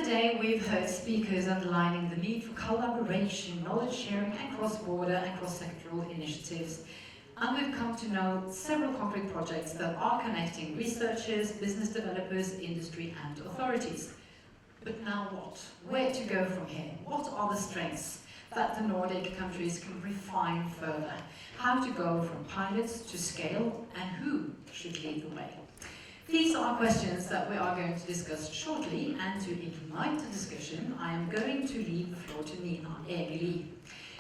Today we've heard speakers underlining the need for collaboration, knowledge sharing and cross-border and cross-sectoral initiatives. And we've come to know several concrete projects that are connecting researchers, business developers, industry and authorities. But now what? Where to go from here? What are the strengths that the Nordic countries can refine further? How to go from pilots to scale, and who should lead the way? These are questions that we are going to discuss shortly, and to ignite the discussion, I am going to leave the floor to Nina Eirill.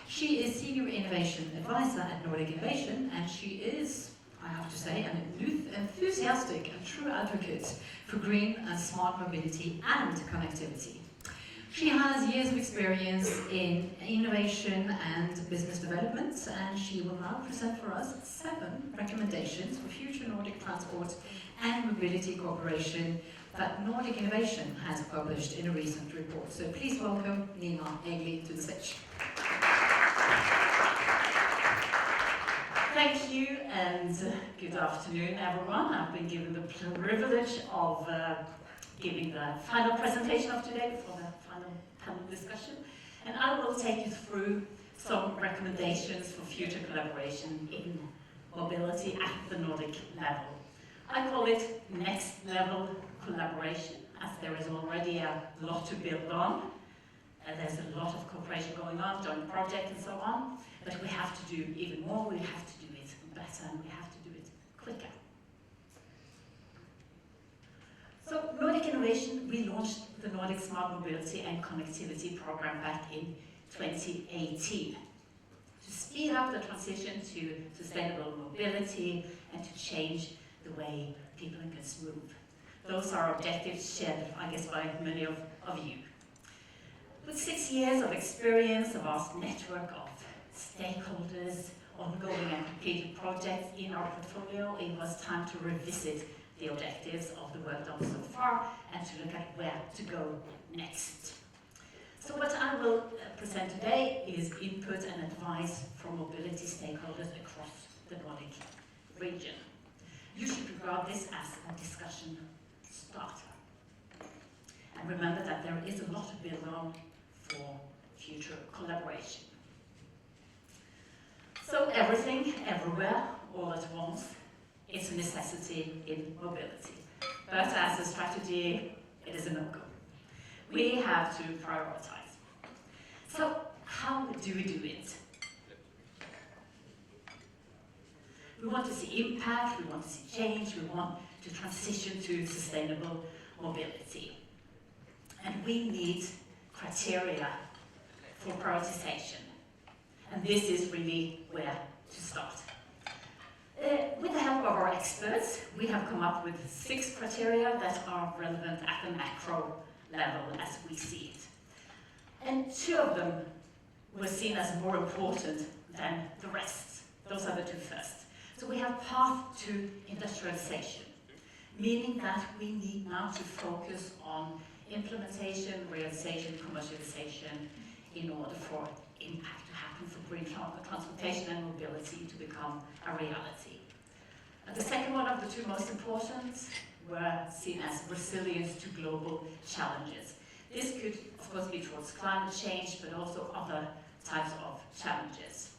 She is Senior Innovation Advisor at Nordic Innovation, and she is, I have to say, an enthusiastic and true advocate for green and smart mobility and connectivity. She has years of experience in innovation and business development, and she will now present for us 7 recommendations for future Nordic transport and mobility cooperation that Nordic Innovation has published in a recent report. So please welcome Nina Eirill to the stage. Thank you, and good afternoon, everyone. I've been given the privilege of giving the final presentation of today before the final panel discussion, and I will take you through some recommendations for future collaboration in mobility at the Nordic level. I call it next level collaboration, as there is already a lot to build on. There's a lot of cooperation going on, joint projects and so on, but we have to do even more, we have to do it better, and we have to do it quicker. So Nordic Innovation, we launched the Nordic Smart Mobility and Connectivity Program back in 2018 to speed up the transition to sustainable mobility and to change the way people and goods move. Those are objectives shared, I guess, by many of you. With 6 years of experience, a vast network of stakeholders, ongoing and completed projects in our portfolio, it was time to revisit the objectives of the work done so far and to look at where to go next. So what I will present today is input and advice from mobility stakeholders across the Nordic region. You should regard this as a discussion starter. And remember that there is a lot to build on for future collaboration. So everything, everywhere, all at once, is a necessity in mobility. But as a strategy, it is a no-go. We have to prioritize. So how do we do it? We want to see impact, we want to see change, we want to transition to sustainable mobility. And we need criteria for prioritization. And this is really where to start. With the help of our experts, we have come up with 6 criteria that are relevant at the macro level as we see it. And 2 of them were seen as more important than the rest. Those are the 2 first. So we have path to industrialization, meaning that we need now to focus on implementation, realization, commercialization in order for impact to happen for green transportation and mobility to become a reality. And the second one of the 2 most important were seen as resilience to global challenges. This could, of course, be towards climate change, but also other types of challenges.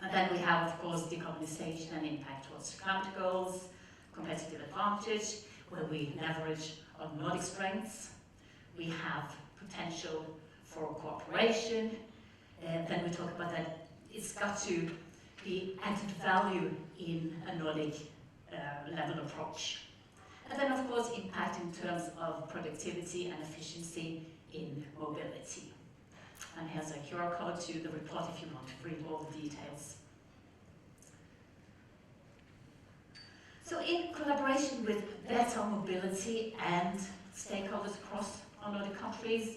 And then we have, of course, decarbonization and impact towards climate goals, competitive advantage, where we leverage on Nordic strengths. We have potential for cooperation. Then we talk about that it's got to be added value in a Nordic level approach. And then, of course, impact in terms of productivity and efficiency in mobility. And here's a QR code to the report if you want to read all the details. So in collaboration with better mobility and stakeholders across our Nordic countries,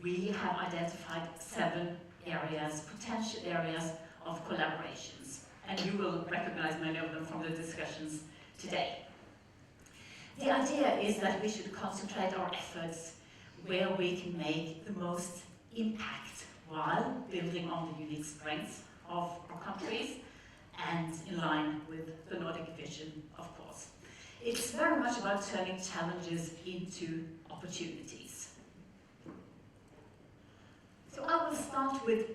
we have identified 7 areas, potential areas of collaborations. And you will recognize many of them from the discussions today. The idea is that we should concentrate our efforts where we can make the most impact while building on the unique strengths of our countries and in line with the Nordic vision, of course. It's very much about turning challenges into opportunities. with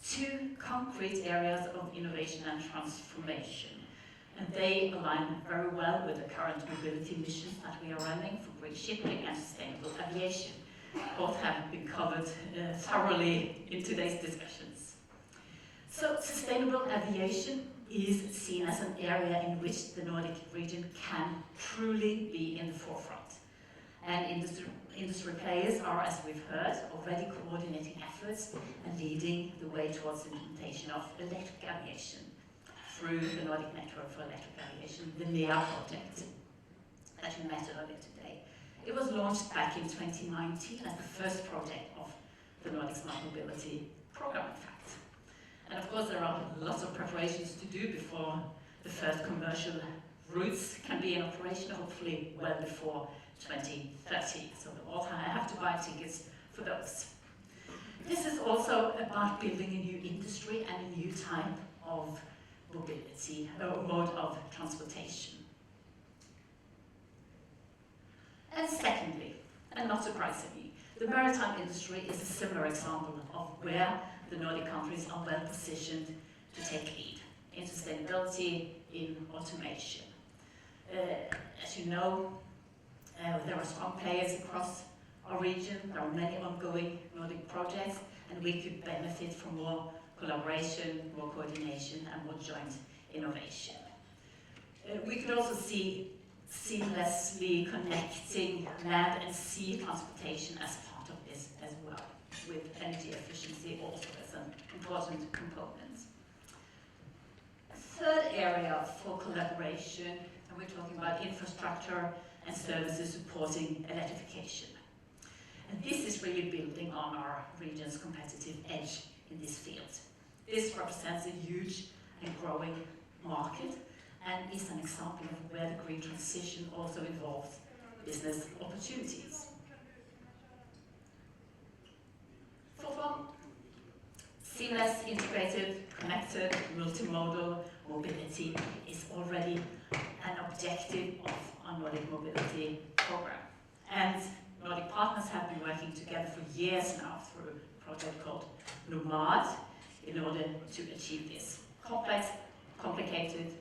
two concrete areas of innovation and transformation. And they align very well with the current mobility missions that we are running for green shipping and sustainable aviation. Both have been covered thoroughly in today's discussions. So sustainable aviation is seen as an area in which the Nordic region can truly be in the forefront. And industry players are, as we've heard, already coordinating efforts and leading the way towards the implementation of electric aviation through the Nordic Network for Electric Aviation, the NEA project that you met earlier today. It was launched back in 2019 as the first project of the Nordic Smart Mobility program, in fact. And of course, there are lots of preparations to do before the first commercial routes can be in operation, hopefully well before 2030. So we'll all have to buy tickets for those. This is also about building a new industry and a new type of mobility, or mode of transportation. And secondly, and not surprisingly, the maritime industry is a similar example of where the Nordic countries are well positioned to take lead in sustainability, in automation. As you know, there are strong players across our region. There are many ongoing Nordic projects, and we could benefit from more collaboration, more coordination, and more joint innovation. We could also see seamlessly connecting land and sea transportation as part of this as well, with energy efficiency also as an important component. A third area for collaboration, and we're talking about infrastructure and services supporting electrification. And this is really building on our region's competitive edge in this field. This represents a huge and growing market and is an example of where the green transition also involves business opportunities. Fourth one, seamless, integrated, connected, multimodal mobility is already an objective of our Nordic Mobility program. And Nordic partners have been working together for years now through a project called Nomad in order to achieve this. Complex, complicated,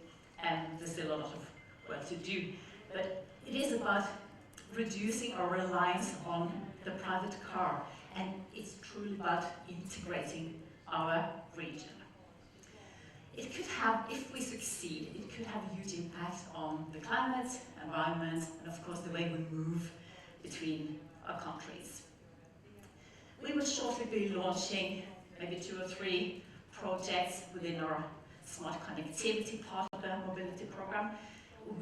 and there's still a lot of work to do. But it is about reducing our reliance on the private car, and it's truly about integrating our region. It could have, if we succeed, it could have a huge impact on the climate, environment, and of course the way we move between our countries. We will shortly be launching maybe 2 or 3 projects within our smart connectivity part of the mobility program,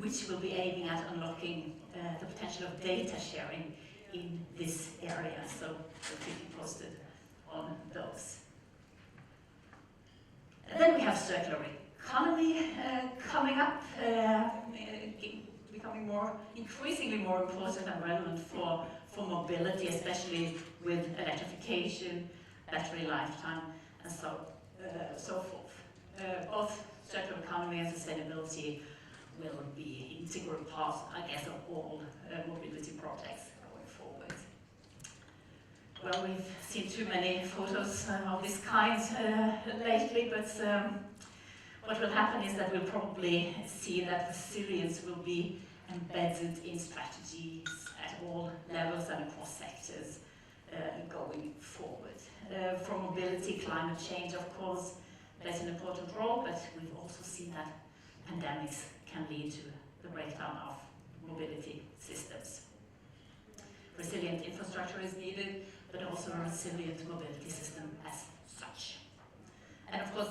which will be aiming at unlocking the potential of data sharing in this area. So we'll keep you posted on those. And then we have circular economy coming up, becoming increasingly more important and relevant for mobility, especially with electrification, battery lifetime, and so forth. Both circular economy and sustainability will be integral parts, I guess, of all mobility projects going forward. Well, we've seen too many photos of this kind lately, but what will happen is that we'll probably see that resilience will be embedded in strategies at all levels and across sectors going forward. For mobility, climate change, of course, plays an important role, but we've also seen that pandemics can lead to the breakdown of mobility systems. Resilient infrastructure is needed, but also a resilient mobility system as such. And of course,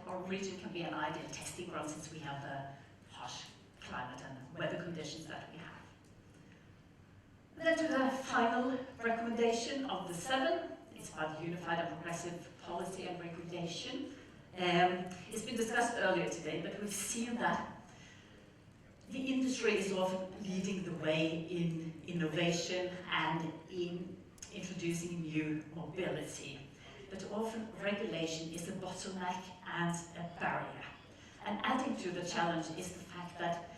our region can be an ideal testing ground since we have the harsh climate and weather conditions that we have. And then to the final recommendation of the 7. It's about unified and progressive policy and regulation. It's been discussed earlier today, but we've seen that the industry is often leading the way in innovation and in introducing new mobility. But often regulation is a bottleneck and a barrier. And adding to the challenge is the fact that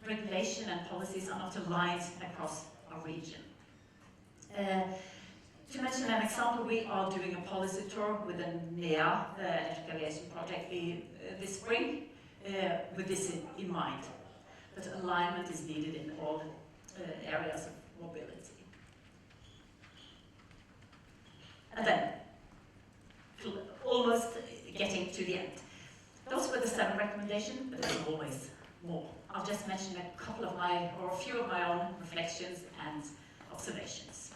regulation and policies are not aligned across our region. To mention mention an example. We are doing a policy tour with the NEA, the Electric Aviation Project, this spring, with this in mind. But alignment is needed in all areas of mobility. And then, almost getting to the end. Those were the 7 recommendations, but there's always more. I'll just mention a couple of a few of my own reflections and observations.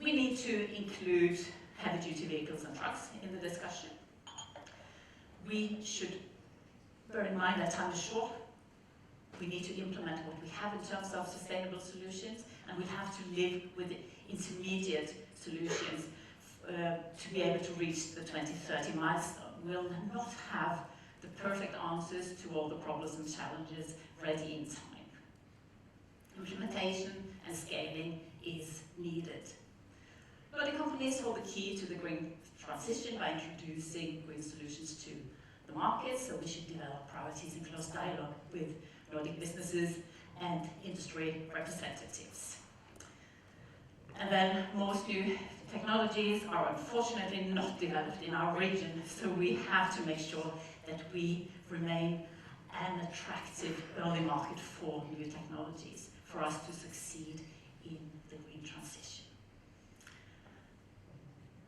We need to include heavy-duty vehicles and trucks in the discussion. We should bear in mind that time is short. We need to implement what we have in terms of sustainable solutions, and we have to live with the intermediate solutions to be able to reach the 2030 milestone. We'll not have the perfect answers to all the problems and challenges ready in time. Implementation and scaling is needed. Nordic companies hold the key to the green transition by introducing green solutions to the market, so we should develop priorities in close dialogue with Nordic businesses and industry representatives. And then most new technologies are unfortunately not developed in our region, so we have to make sure that we remain an attractive early market for new technologies for us to succeed in the green transition.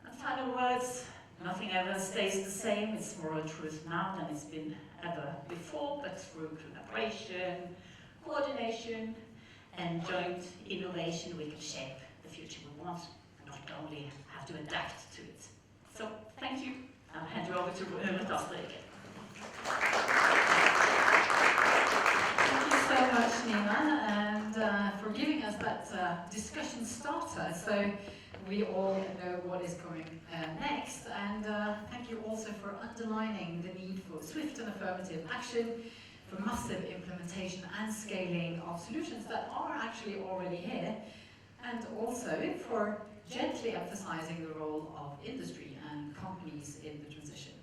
And final words, nothing ever stays the same. It's more a truth now than it's been ever before, but through collaboration, coordination, and joint innovation, we can shape the future we want, and not only have to adapt to it. So, thank you. I'll hand you over to Lector again. Thank you so much, Nina, and for giving us that discussion starter, so we all know what is coming next. And thank you also for underlining the need for swift and affirmative action, for massive implementation and scaling of solutions that are actually already here, and also for gently emphasizing the role of industry and companies in the transition.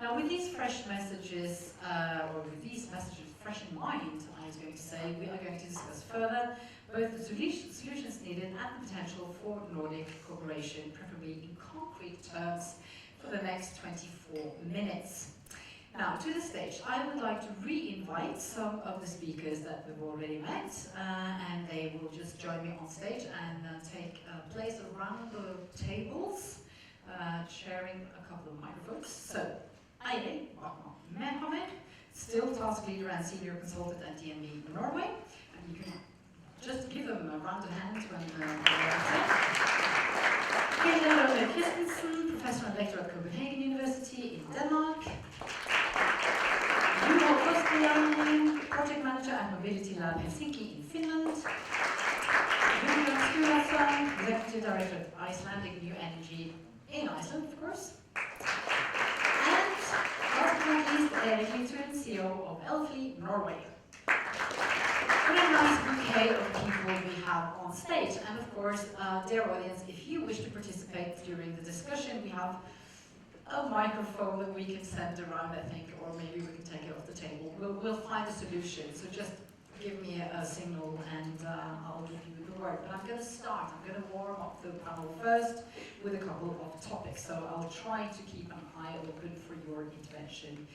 Now, with these fresh messages, or with these messages fresh in mind, I was going to say, we are going to discuss further both the solutions needed and the potential for Nordic cooperation, preferably in concrete terms, for the next 24 minutes. Now, to the stage, I would like to re-invite some of the speakers that we've already met, and they will just join me on stage and take place around the tables, sharing a couple of microphones. So, Eirill Bachmann Mehammer, still task leader and senior consultant at DNV Norway, and you can just give them a round of hands when they're Hilda Rømer Christensen, professor and lecturer at Copenhagen University in Denmark. Juho Kostiainen, project manager at Mobility Lab Helsinki in Finland. Jon Björn Skúlason, executive director of Icelandic New Energy in Iceland, of course. And last but not least, Eric Lithun, CEO of Elfly Norway. What a nice bouquet of people we have on stage. And of course, dear audience, if you wish to participate during the discussion, we have a microphone that we can send around, I think, or maybe we can take it off the table. We'll find a solution, so just give me a signal and I'll give you the word. But I'm going to start. I'm going to warm up the panel first with a couple of topics, so I'll try to keep an eye open for your intervention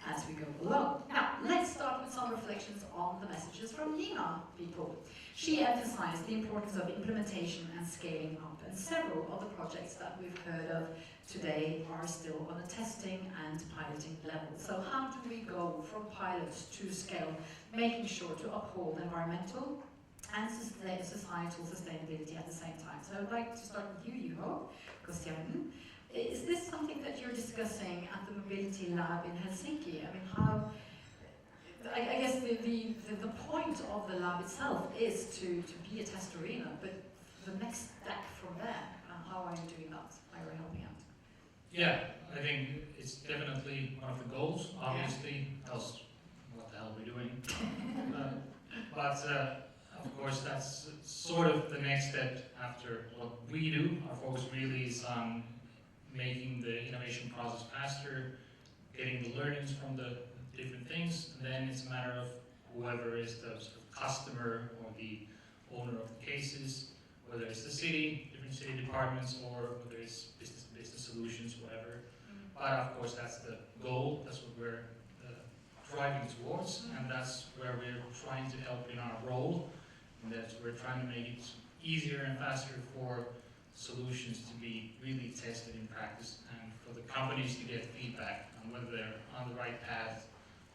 as we go along. Now, let's start with some reflections on the messages from Nina, people. She emphasized the importance of implementation and scaling up, and several of the projects that we've heard of today are still on a testing and piloting level. So how do we go from pilots to scale, making sure to uphold environmental and societal sustainability at the same time? So I would like to start with you, Juho Kostiainen. Is this something that you're discussing at the Mobility Lab in Helsinki? I mean, how? I guess the point of the lab itself is to be a test arena, but the next step from there, how are you doing that? How are you helping out? Yeah, I think it's definitely one of the goals, obviously, else what the hell are we doing? But of course that's sort of the next step after what we do. Our focus really is on making the innovation process faster, getting the learnings from the different things, and then it's a matter of whoever is the sort of customer or the owner of the cases, whether it's the city, different city departments, or whether it's business solutions, whatever. But of course, that's the goal. That's what we're driving towards, and that's where we're trying to help in our role. And that we're trying to make it easier and faster for solutions to be really tested in practice, and for the companies to get feedback on whether they're on the right path,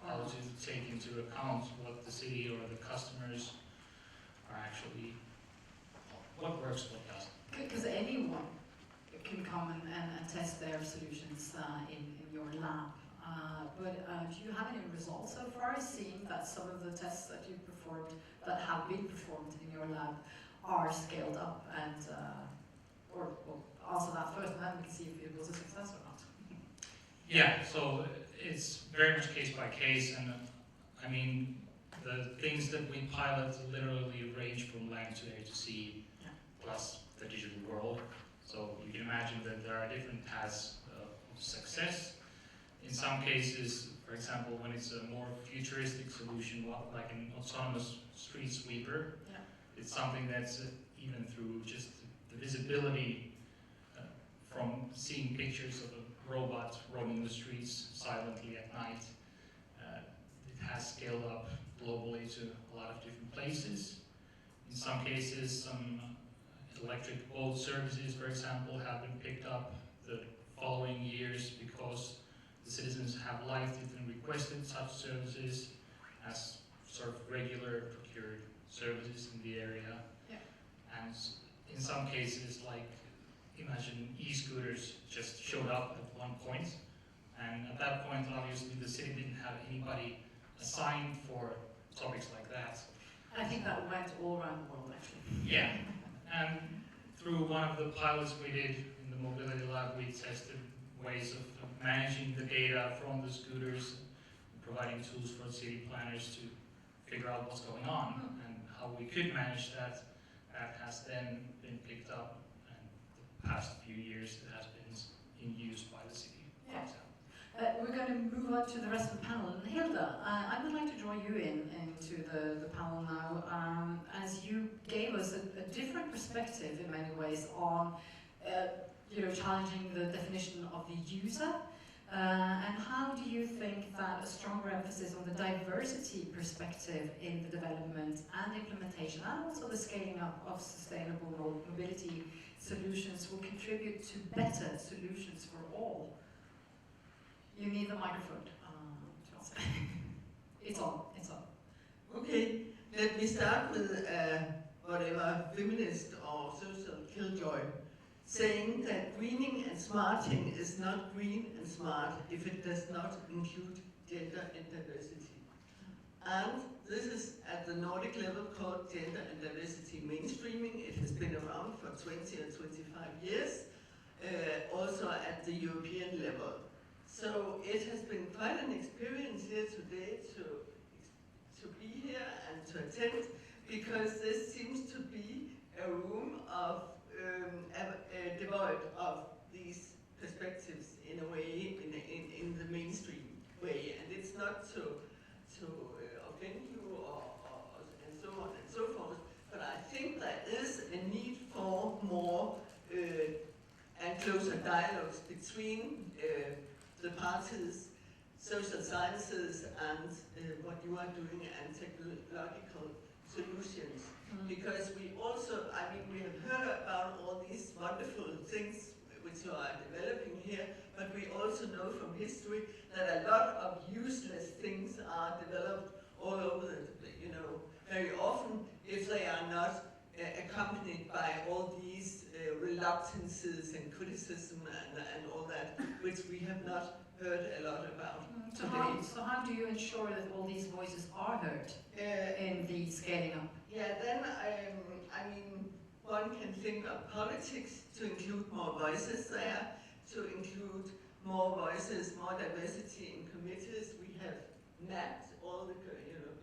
how to take into account what the city or the customers are actually, what works, what doesn't. Because anyone can come and test their solutions in your lab. But do you have any results so far, seeing that some of the tests that you've performed, that have been performed in your lab, are scaled up? And or well, answer that first, and then we can see if it was a success or not. Yeah, so it's very much case by case, and I mean, the things that we pilot literally range from land to air to sea, plus the digital world. So you can imagine that there are different paths of success. In some cases, for example, when it's a more futuristic solution, like an autonomous street sweeper, it's something that's even through just the visibility from seeing pictures of a robot roaming the streets silently at night. It has scaled up globally to a lot of different places. In some cases, some electric boat services, for example, have been picked up the following years because the citizens have liked it and requested such services as sort of regular procured services in the area. And in some cases, like imagine e-scooters just showed up at one point, and at that point obviously the city didn't have anybody assigned for topics like that. I think that went all around the world actually. Yeah, and through one of the pilots we did in the Mobility Lab, we tested ways of managing the data from the scooters, providing tools for city planners to figure out what's going on and how we could manage that. That has then been picked up, and the past few years it has been in use by the city, for example. We're going to move on to the rest of the panel. And Hilda, I would like to draw you into the panel now, as you gave us a different perspective in many ways on challenging the definition of the user. And how do you think that a stronger emphasis on the diversity perspective in the development and implementation, and also the scaling up of sustainable mobility solutions, will contribute to better solutions for all? You need the microphone. It's on. It's on. Okay, let me start with whatever feminist or social killjoy, saying that greening and smarting is not green and smart if it does not include gender and diversity. And this is at the Nordic level called gender and diversity mainstreaming. It has been around for 20 or 25 years, also at the European level. So it has been quite an experience here today to be here and to attend, because this seems to be a room of devoid of these perspectives in a way, in the mainstream way, and it's not to offend you and so on and so forth, but I think there is a need for more and closer dialogues between the parties, social sciences, and what you are doing, and technological solutions. Because we also, we have heard about all these wonderful things which you are developing here, but we also know from history that a lot of useless things are developed all over very often, if they are not accompanied by all these reluctances and criticism and all that, which we have not heard a lot about today. So how do you ensure that all these voices are heard in the scaling up? Yeah, then one can think of politics to include more voices there, to include more voices, more diversity in committees. We have mapped all the,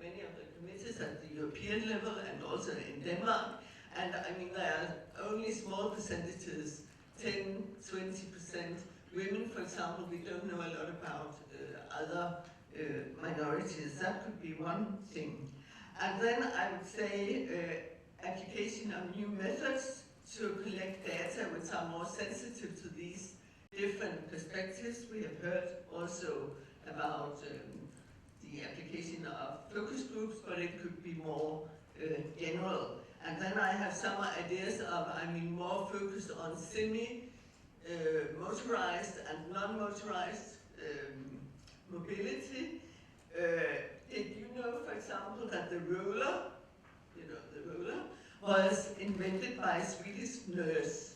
many of the committees at the European level and also in Denmark. And there are only small percentages, 10, 20% women, for example. We don't know a lot about other minorities. That could be one thing. And then I would say application of new methods are more sensitive to these different perspectives. We have heard also about the application of focus groups, but it could be more general. And then I have some ideas of, more focused on semi-motorized and non-motorized mobility. Did you know, for example, that the roller, was invented by a Swedish nurse?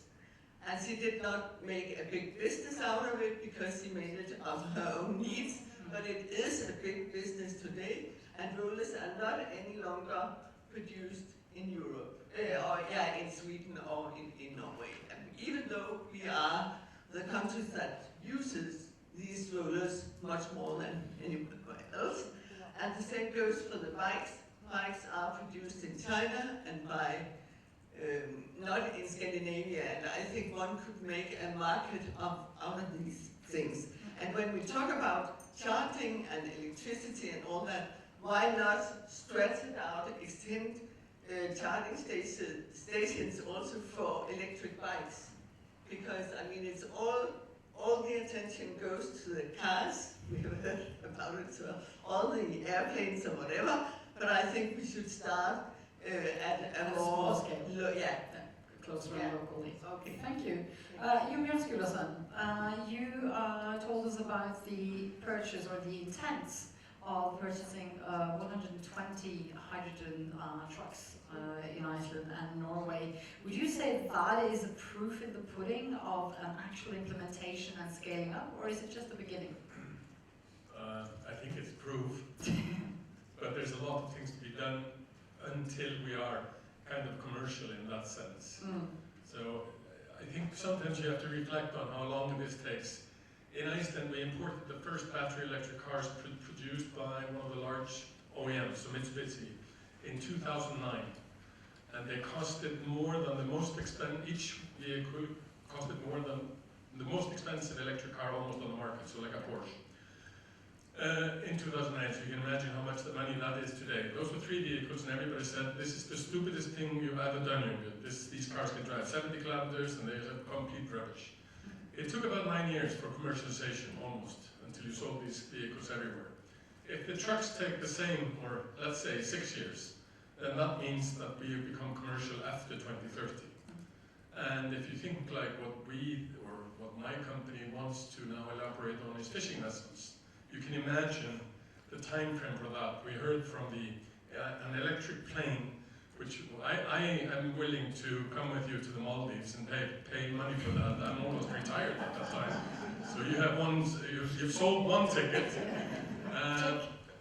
And she did not make a big business out of it because she made it of her own needs, but it is a big business today, and rollers are not any longer produced in Europe, in Sweden or in Norway. And even though we are the countries that uses these rollers much more than anywhere else, and the same goes for the bikes. Bikes are produced in China and not in Scandinavia, and I think one could make a market out of these things. And when we talk about charging and electricity and all that, why not stretch it out, extend charging stations also for electric bikes? Because it's all the attention goes to the cars. We have heard about it, so all the airplanes or whatever. But I think we should start at a more scale. Closer and locally. Okay. Thank you. Jon Björn Skúlason, you told us about the purchase or the intent of purchasing 120 hydrogen trucks in Iceland and Norway. Would you say that is a proof in the pudding of an actual implementation and scaling up, or is it just the beginning? I think it's proof, but there's a lot of things to be done until we are kind of commercial in that sense. So I think sometimes you have to reflect on how long this takes. In Iceland, we imported the first battery electric cars produced by one of the large OEMs, so Mitsubishi, in 2009. And they costed more than the most expensive, each vehicle costed more than the most expensive electric car almost on the market, so like a Porsche. In 2009, so you can imagine how much the money that is today. Those were 3 vehicles, and everybody said, this is the stupidest thing you've ever done. These cars can drive 70 kilometers, and they're complete rubbish. It took about 9 years for commercialization, almost, until you sold these vehicles everywhere. If the trucks take the same, or let's say 6 years, then that means that we become commercial after 2030. And if you think like what we, or what my company wants to now elaborate on is fishing vessels, you can imagine the time frame for that. We heard from an electric plane, which I am willing to come with you to the Maldives and pay money for that. I'm almost retired at that time. So you have you've sold one ticket.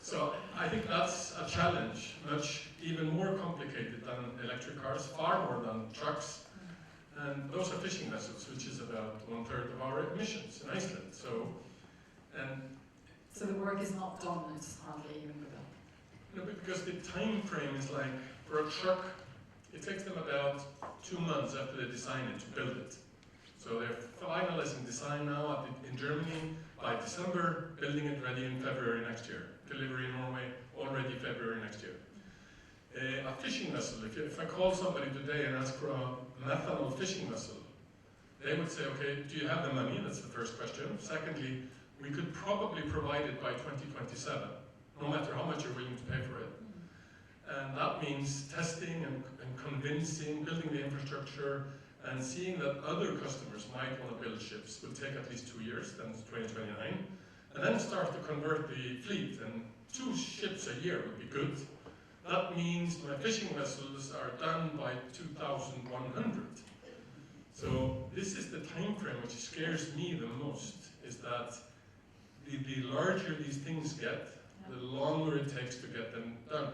So I think that's a challenge, much even more complicated than electric cars, far more than trucks. And those are fishing vessels, which is about 1/3 of our emissions in Iceland. So the work is not done, it's hardly even begun. No, because the time frame is like, for a truck, it takes them about 2 months after they design it to build it. So they're finalizing design now in Germany by December, building it ready in February next year. Delivery in Norway already February next year. A fishing vessel, if I call somebody today and ask for a methanol fishing vessel, they would say, okay, do you have the money? That's the first question. Secondly, we could probably provide it by 2027, no matter how much you're willing to pay for it. And that means testing and convincing, building the infrastructure, and seeing that other customers might want to build ships will take at least 2 years, then it's 2029. And then start to convert the fleet, and 2 ships a year would be good. That means my fishing vessels are done by 2100. So this is the time frame which scares me the most, is that the larger these things get, the longer it takes to get them done.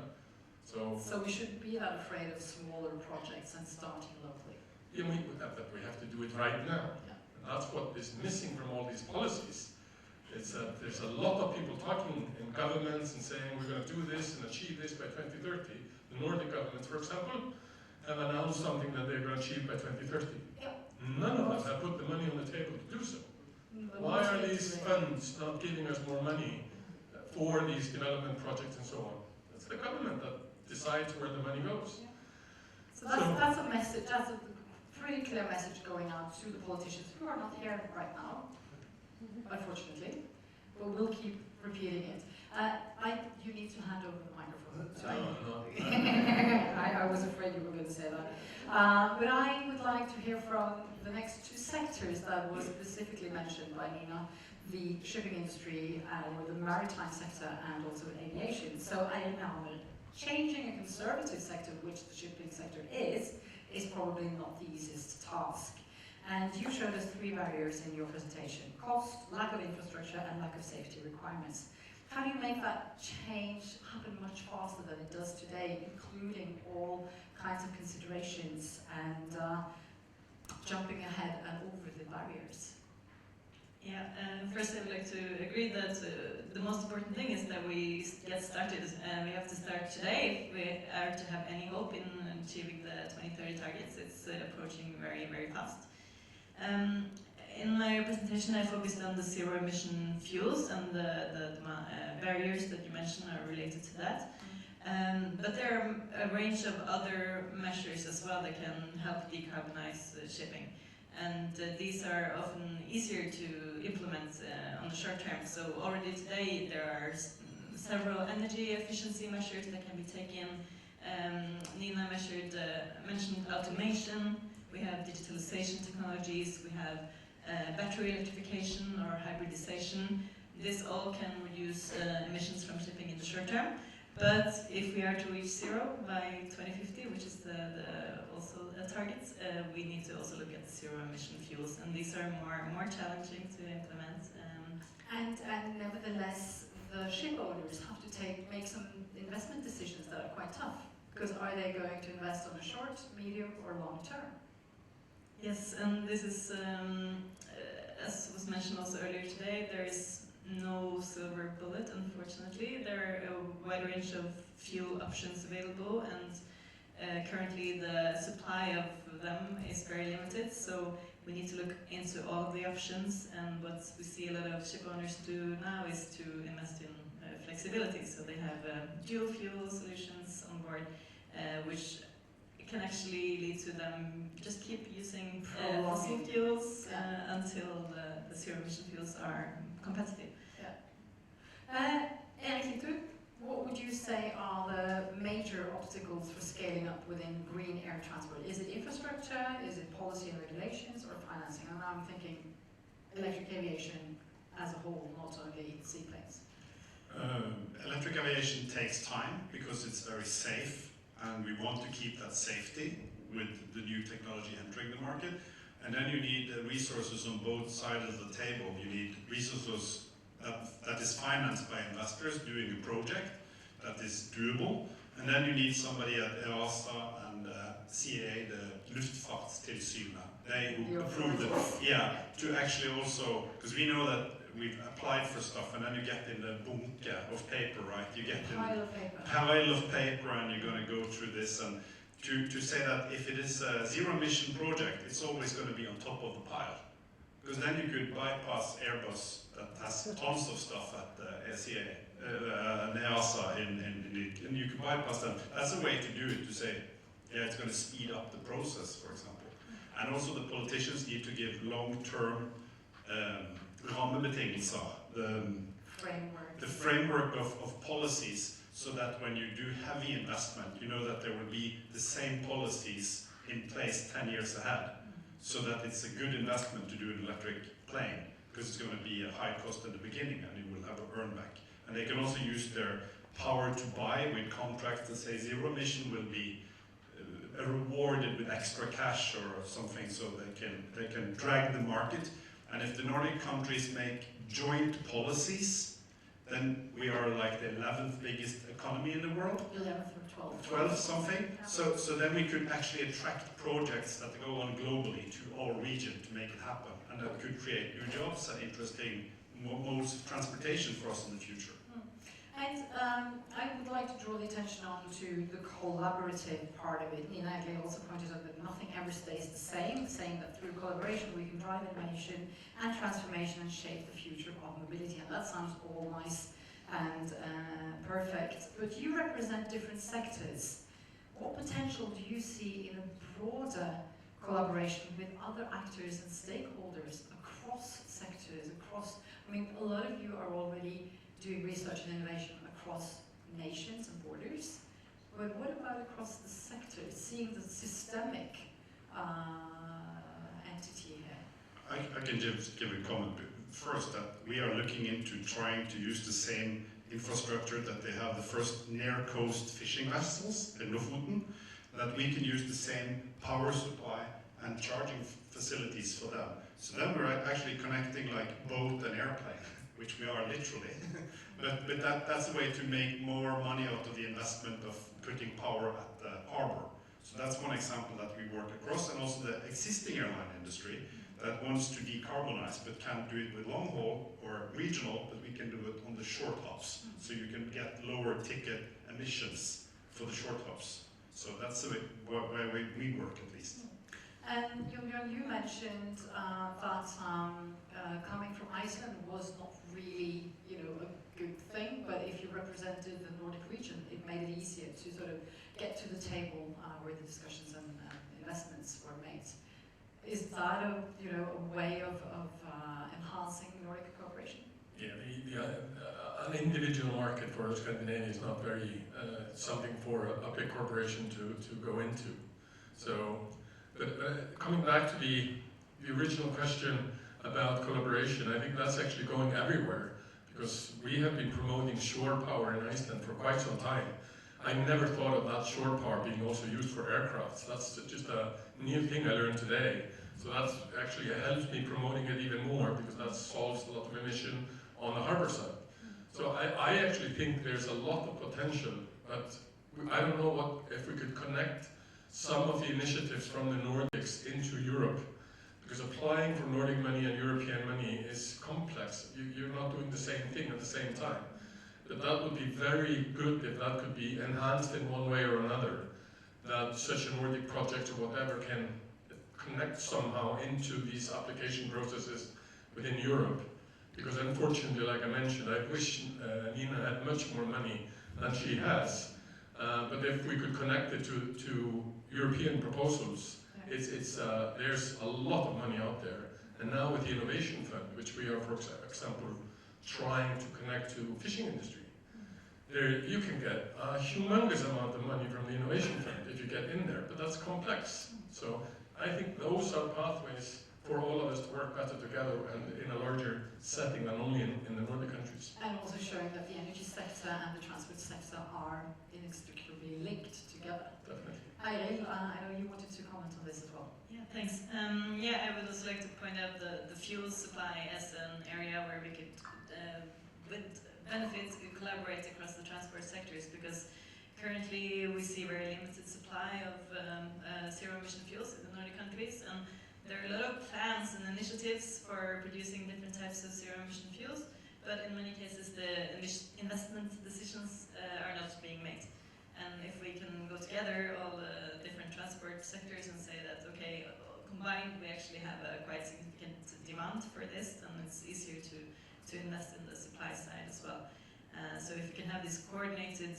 So we shouldn't be that afraid of smaller projects and starting locally. Yeah, we have to do it right now. Yeah. And that's what is missing from all these policies. It's there's a lot of people talking in governments and saying we're going to do this and achieve this by 2030. The Nordic governments, for example, have announced something that they're going to achieve by 2030. Yeah. None of them have put the money on the table to do so. Why are these funds not giving us more money for these development projects and so on? It's the government that decides where the money goes. So that's a message, that's a pretty clear message going out to the politicians who are not here right now, unfortunately, but we'll keep repeating it. You need to hand over the microphone. Sorry. No. I was afraid you were going to say that. But I would like to hear from the next two sectors that was specifically mentioned by Nina, the shipping industry, or the maritime sector, and also aviation. So I know changing a conservative sector, which the shipping sector is probably not the easiest task. And you showed us three barriers in your presentation: cost, lack of infrastructure, and lack of safety requirements. How do you make that change happen much faster than it does today, including all kinds of considerations and jumping ahead and over the barriers? Yeah, first I would like to agree that the most important thing is that we get started. We have to start today if we are to have any hope in achieving the 2030 targets. It's approaching very, very fast. In my presentation I focused on the zero emission fuels, and the barriers that you mentioned are related to that. But there are a range of other measures as well that can help decarbonize shipping. And these are often easier to implement on the short term. So already today there are several energy efficiency measures that can be taken. Nina mentioned automation. We have digitalization technologies. We have battery electrification or hybridization. This all can reduce emissions from shipping in the short term. But if we are to reach zero by 2050, which is also a target, we need to also look at zero emission fuels, and these are more challenging to implement. And nevertheless, the ship owners have to make some investment decisions that are quite tough, because are they going to invest on a short, medium, or long term? Yes, and this is, as was mentioned also earlier today, there is no silver bullet, unfortunately. There are a wide range of fuel options available, and currently the supply of them is very limited, so we need to look into all of the options. And what we see a lot of ship owners do now is to invest in flexibility, so they have dual fuel solutions on board, which can actually lead to them just keep using fossil fuels until the zero emission fuels are competitive. Eric Lithun, what would you say are the major obstacles for scaling up within green air transport? Is it infrastructure, is it policy and regulations, or financing? And I'm thinking electric aviation as a whole, not only seaplanes. Electric aviation takes time because it's very safe, and we want to keep that safety with the new technology entering the market. And then you need resources on both sides of the table. You need resources that is financed by investors doing a project that is doable. And then you need somebody at EASA and CAA, the Luftfartstilsynet, they who approve it, to actually also, because we know that we've applied for stuff and then you get in the bunke of paper, right? You get in a pile of paper and you're going to go through this. And to say that if it is a zero emission project, it's always going to be on top of the pile. Because then you could bypass Airbus that has tons of stuff at the EASA and you could bypass them. That's a way to do it, to say, yeah, it's going to speed up the process, for example. And also the politicians need to give long-term rammebetingelser, the framework of policies, so that when you do heavy investment, you know that there will be the same policies in place 10 years ahead, so that it's a good investment to do an electric plane, because it's going to be a high cost in the beginning and you will have a earn back. And they can also use their power to buy with contracts that say zero emission will be rewarded with extra cash or something, so they can drag the market. And if the Nordic countries make joint policies, then we are like the 11th biggest economy in the world. 11th or 12th. 12 something. So then we could actually attract projects that go on globally to our region to make it happen. And that could create new jobs and interesting modes of transportation for us in the future. And I would like to draw the attention on to the collaborative part of it. Nina also pointed out that nothing ever stays the same, saying that through collaboration we can drive innovation and transformation and shape the future of mobility. And that sounds all nice and perfect. But you represent different sectors. What potential do you see in a broader collaboration with other actors and stakeholders across sectors, I mean, a lot of you are already doing research and innovation across nations and borders, but what about across the sectors, seeing the systemic entity here? I can just give a comment. First, that we are looking into trying to use the same infrastructure that they have, the first near-coast fishing vessels in Lofoten, that we can use the same power supply and charging facilities for them. So then we're actually connecting like boat and airplane, which we are literally. but that's a way to make more money out of the investment of putting power at the harbor. So that's one example that we work across, and also the existing airline industry that wants to decarbonize but can't do it with long haul or regional, but we can do it on the short hops. So you can get lower ticket emissions for the short hops. So that's the way we work, at least. And Jon Björn, you mentioned that coming from Iceland was not really, a good thing, but if you represented the Nordic region, it made it easier to sort of get to the table where the discussions and investments were made. Is that a way of enhancing Nordic cooperation? Yeah, an individual market for Scandinavia is not very something for a big corporation to go into. So, but coming back to the original question about collaboration, I think that's actually going everywhere, because we have been promoting shore power in Iceland for quite some time. I never thought of that shore power being also used for aircraft. That's just a new thing I learned today. So that's actually helps me promoting it even more, because that solves a lot of emission on the harbor side. So I actually think there's a lot of potential, but I don't know if we could connect some of the initiatives from the Nordics into Europe, because applying for Nordic money and European money is complex. You're not doing the same thing at the same time. But that would be very good if that could be enhanced in one way or another, that such a Nordic project or whatever can connect somehow into these application processes within Europe. Because unfortunately, like I mentioned, I wish Nina had much more money than she has. But if we could connect it to European proposals, there's a lot of money out there. And now with the Innovation Fund, which we are, for example, trying to connect to fishing industry, you can get a humongous amount of money from the Innovation Fund if you get in there, but that's complex. So I think those are pathways for all of us to work better together and in a larger setting than only in the Nordic countries. And also showing that the energy sector and the transport sector are inextricably linked together. Definitely. Eirill, I know you wanted to comment on this as well. Yeah, thanks. I would also like to point out the fuel supply as an area where we could, with benefits, collaborate across the transport sectors, because currently we see very limited supply of zero-emission fuels in the Nordic countries, and there are a lot of plans and initiatives for producing different types of zero-emission fuels, but in many cases the investment decisions are not being made. And if we can go together, all the different transport sectors, and say that, okay, combined we actually have a quite significant demand for this, and it's easier to invest in the supply side as well. So if you can have this coordinated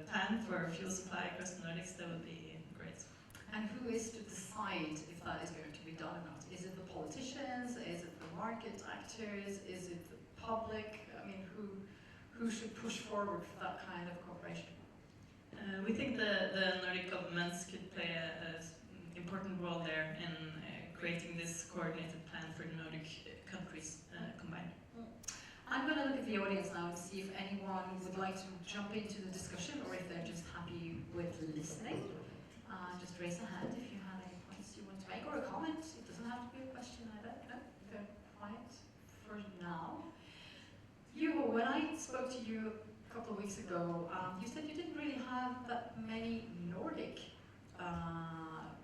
plan for fuel supply across the Nordics, that would be great. And who is to decide if that is going to be done or not? Is it the politicians? Is it the market actors? Is it the public? I mean, who should push forward for that kind of cooperation? We think the Nordic governments could play an important role there in creating this coordinated plan for the Nordic countries combined. I'm going to look at the audience now and see if anyone would like to jump into the discussion, or if they're just happy with listening. Just raise a hand if you have any points you want to make, or a comment. It doesn't have to be a question either. No, they're quiet for now. Juho, when I spoke to you a couple of weeks ago, you said you didn't really have that many Nordic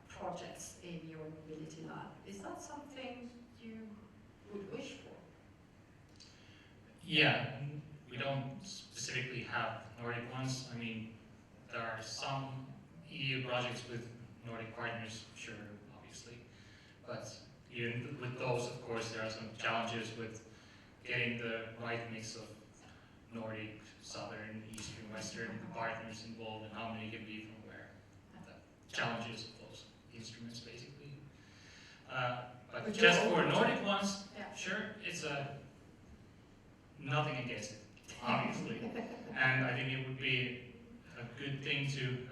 projects in your mobility lab. Is that something you would wish for? Yeah, we don't specifically have Nordic ones. I mean, there are some EU projects with Nordic partners, sure, obviously. But even with those, of course, there are some challenges with getting the right mix of Nordic, Southern, Eastern, Western partners involved, and how many can be from where. The challenges of those instruments, basically. Would you just all- for Nordic ones, Yeah. sure, it's nothing against it, obviously. And I think it would be a good thing to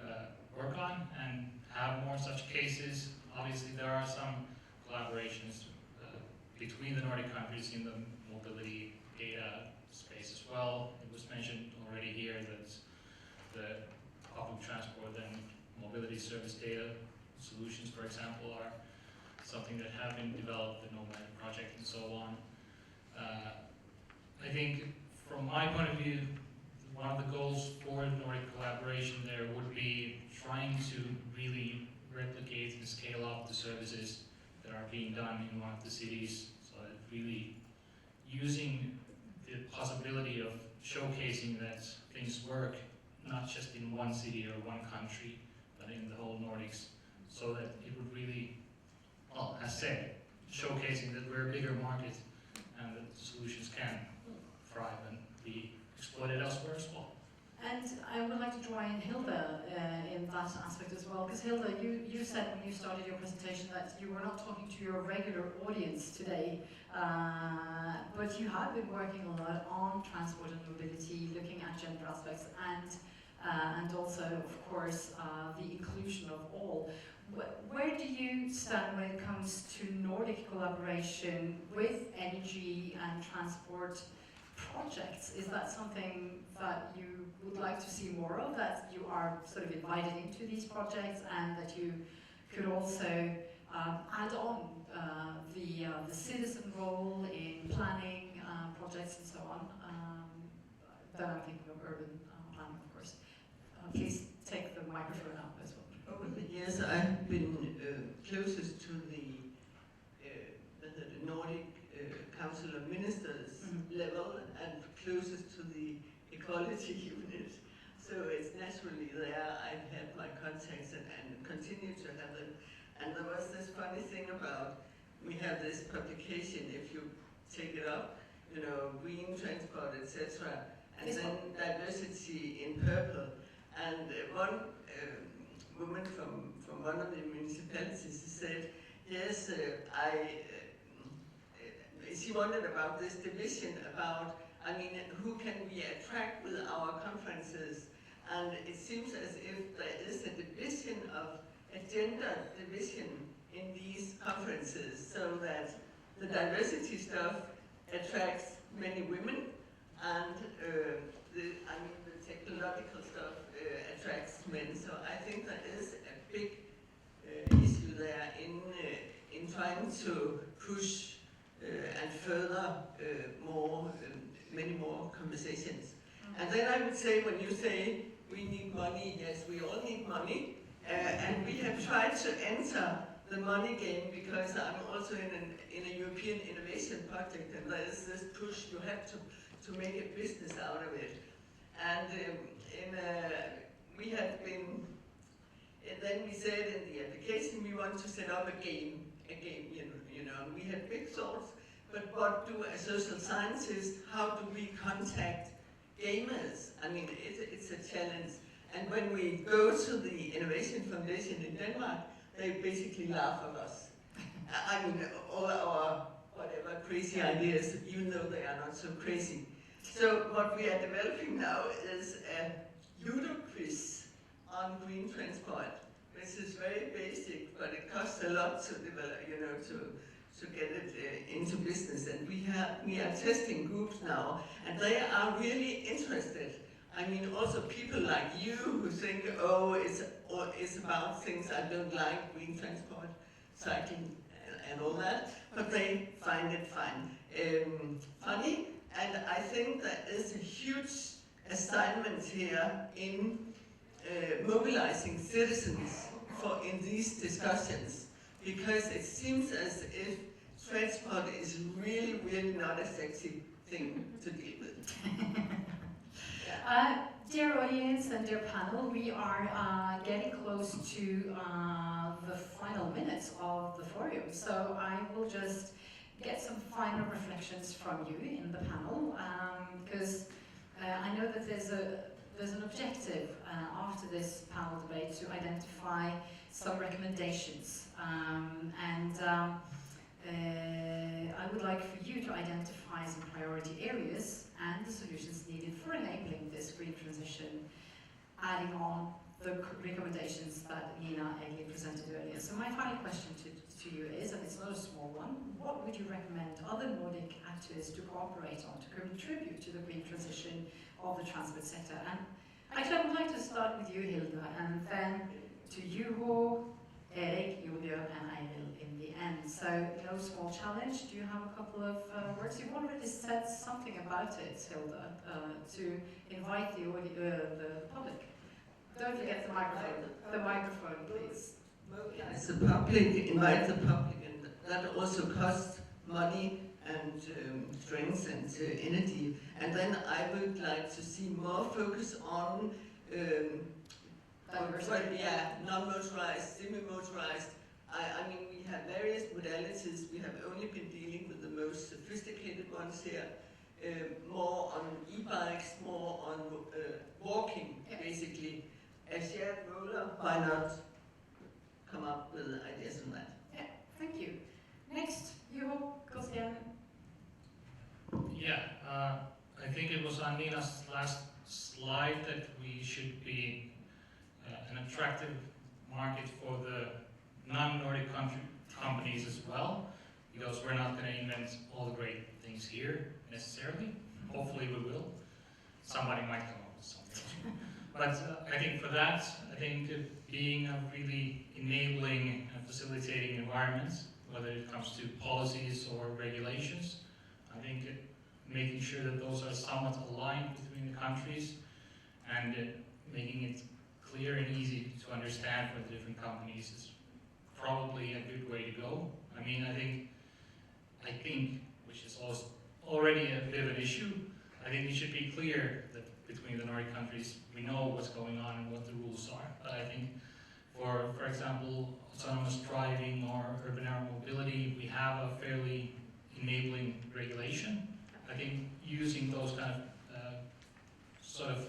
work on and have more such cases. Obviously, there are some collaborations between the Nordic countries in the mobility data space as well. It was mentioned already here that the public transport and mobility service data solutions, for example, are something that have been developed, the Nomad project and so on. I think from my point of view, one of the goals for Nordic collaboration there would be trying to really replicate and scale up the services that are being done in one of the cities, so that really using the possibility of showcasing that things work not just in one city or one country, but in the whole Nordics, so that it would really, well, as said, showcasing that we're a bigger market and that the solutions can thrive and be exploited elsewhere as well. And I would like to join Hilda in that aspect as well, because Hilda, you said when you started your presentation that you were not talking to your regular audience today, but you have been working a lot on transport and mobility, looking at gender aspects and also, of course, the inclusion of all. Where do you stand when it comes to Nordic collaboration with energy and transport projects? Is that something that you would like to see more of, that you are sort of invited into these projects and that you could also add on the citizen role in planning projects and so on? Then I'm thinking of urban planning, of course. Please take the microphone up as well. Over the years, I've been closest to the Nordic Council of Ministers level and closest to the equality unit. So it's naturally there I've had my contacts and continue to have them. And there was this funny thing about, we have this publication, if you take it up, you know, green transport, etc. And then diversity in purple. And one woman from one of the municipalities said, yes, she wondered about this division about, I mean, who can we attract with our conferences? And it seems as if there is a division of, a gender division in these conferences, so that the diversity stuff attracts many women, and the technological stuff attracts men. So I think there is a big issue there in trying to push and further many more conversations. And then I would say, when you say we need money, yes, we all need money, and we have tried to enter the money game, because I'm also in a European innovation project, and there is this push, you have to make a business out of it. And we have been, and then we said in the application we want to set up a game, you know, and we had big thoughts, but what do a social scientist, how do we contact gamers? I mean, it's a challenge. And when we go to the Innovation Foundation in Denmark, they basically laugh at us. I mean, all our whatever crazy ideas, you know they are not so crazy. So what we are developing now is a Ludo quiz on green transport, which is very basic, but it costs a lot to develop, you know, to get it into business. And we are testing groups now, and they are really interested. I mean, also people like you who think, oh, it's about things I don't like, green transport, cycling, and all that, but they find it funny. And I think there is a huge assignment here in mobilizing citizens in these discussions, because it seems as if transport is really, really not a sexy thing to deal with. Dear audience and dear panel, we are getting close to the final minutes of the forum, so I will just get some final reflections from you in the panel, because I know that there's an objective after this panel debate to identify some recommendations, and I would like for you to identify some priority areas and the solutions needed for enabling this green transition, adding on the recommendations that Nina Egli presented earlier. So my final question to you is, and it's not a small one, what would you recommend other Nordic actors to cooperate on to contribute to the green transition of the transport sector? And actually I would like to start with you, Hilda, and then to Juho, Eric, Jon Björn and Eirill in the end. So no small challenge. Do you have a couple of words? You've already said something about it, Hilda, to invite the public. Don't forget the microphone. The microphone, please. Mobilize the public, invite the public, and that also costs money and strength and energy. And then I would like to see more focus on non-motorized, semi-motorized. I mean, we have various modalities. We have only been dealing with the most sophisticated ones here. More on e-bikes, more on walking, basically. A shared roller, why not come up with ideas on that? Yeah, thank you. Next, Juho Kostiainen. Yeah, I think it was on Nina's last slide that we should be an attractive market for the non-Nordic companies as well, because we're not going to invent all the great things here necessarily. Hopefully we will. Somebody might come up with something. But I think for that, I think being a really enabling and facilitating environment, whether it comes to policies or regulations, I think making sure that those are somewhat aligned between the countries and making it clear and easy to understand for the different companies is probably a good way to go. I mean, I think, which is also already a bit of an issue, I think it should be clear that between the Nordic countries, we know what's going on and what the rules are. But I think for example, autonomous driving or urban air mobility, we have a fairly enabling regulation. I think using those kind of sort of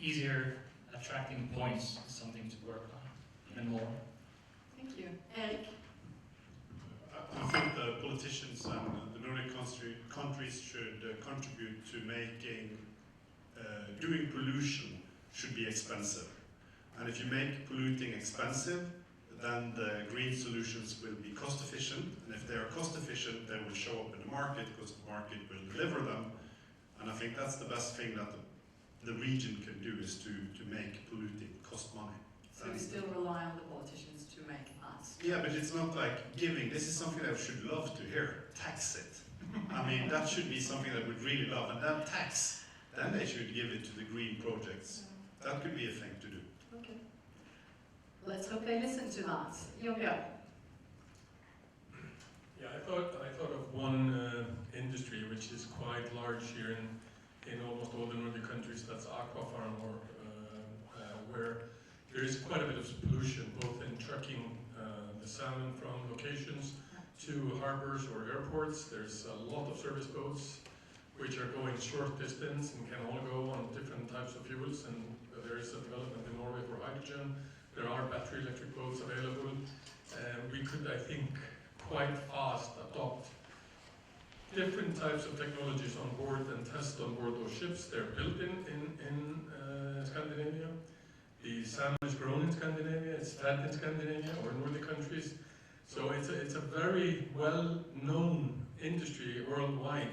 easier attracting points is something to work on and more. Thank you. Eric? I think the politicians and the Nordic countries should contribute to making doing pollution should be expensive. And if you make polluting expensive, then the green solutions will be cost efficient. And if they are cost efficient, they will show up in the market because the market will deliver them. And I think that's the best thing that the region can do, is to make polluting cost money. So we still rely on the politicians to make that. Yeah, but it's not like giving. This is something I should love to hear. Tax it. I mean, that should be something that we'd really love. And then tax. Then they should give it to the green projects. That could be a thing to do. Okay. Let's hope they listen to that. Jon Björn. Yeah, I thought of one industry which is quite large here in almost all the Nordic countries. That's aqua farm, or where there is quite a bit of pollution, both in trucking the salmon from locations to harbors or airports. There's a lot of service boats which are going short distance and can all go on different types of fuels, and there is a development in Norway for hydrogen. There are battery electric boats available. We could, I think, quite fast adopt different types of technologies on board and test on board those ships. They're built in Scandinavia. The salmon is grown in Scandinavia, it's fed in Scandinavia or Nordic countries. So it's a very well-known industry worldwide.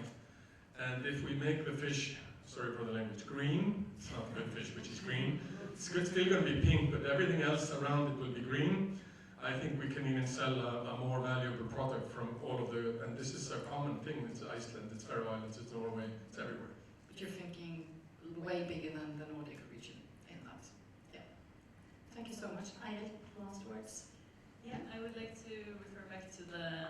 And if we make the fish, sorry for the language, green, it's not good fish which is green, it's still going to be pink, but everything else around it will be green. I think we can even sell a more valuable product from all of the, and this is a common thing, it's Iceland, it's Faroe Islands, it's Norway, it's everywhere. But you're thinking way bigger than the Nordic region in that. Yeah. Thank you so much. Eirill, last words. Yeah, I would like to refer back to the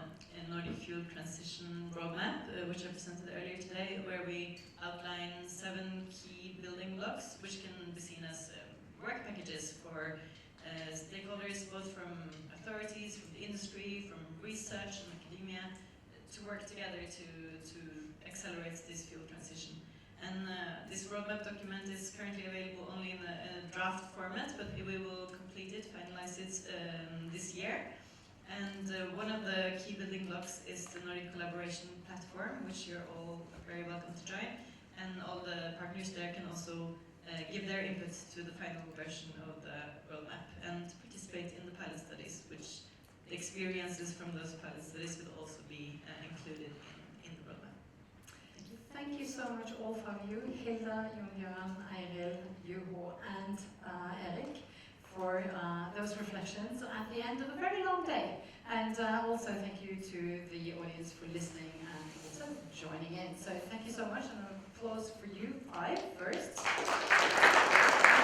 Nordic fuel transition roadmap, which I presented earlier today, where we outline 7 key building blocks, which can be seen as work packages for stakeholders, both from authorities, from the industry, from research and academia, to work together to accelerate this fuel transition. And this roadmap document is currently available only in a draft format, but we will complete it, finalize it this year. And one of the key building blocks is the Nordic collaboration platform, which you're all very welcome to join. And all the partners there can also give their inputs to the final version of the roadmap and participate in the pilot studies, which the experiences from those pilot studies will also be included in the roadmap. Thank you. Thank you so much, all of you, Hilda, Jon Björn, Eirill, Juho, and Eric, for those reflections at the end of a very long day. And also thank you to the audience for listening and also joining in. So thank you so much, and an applause for you five first.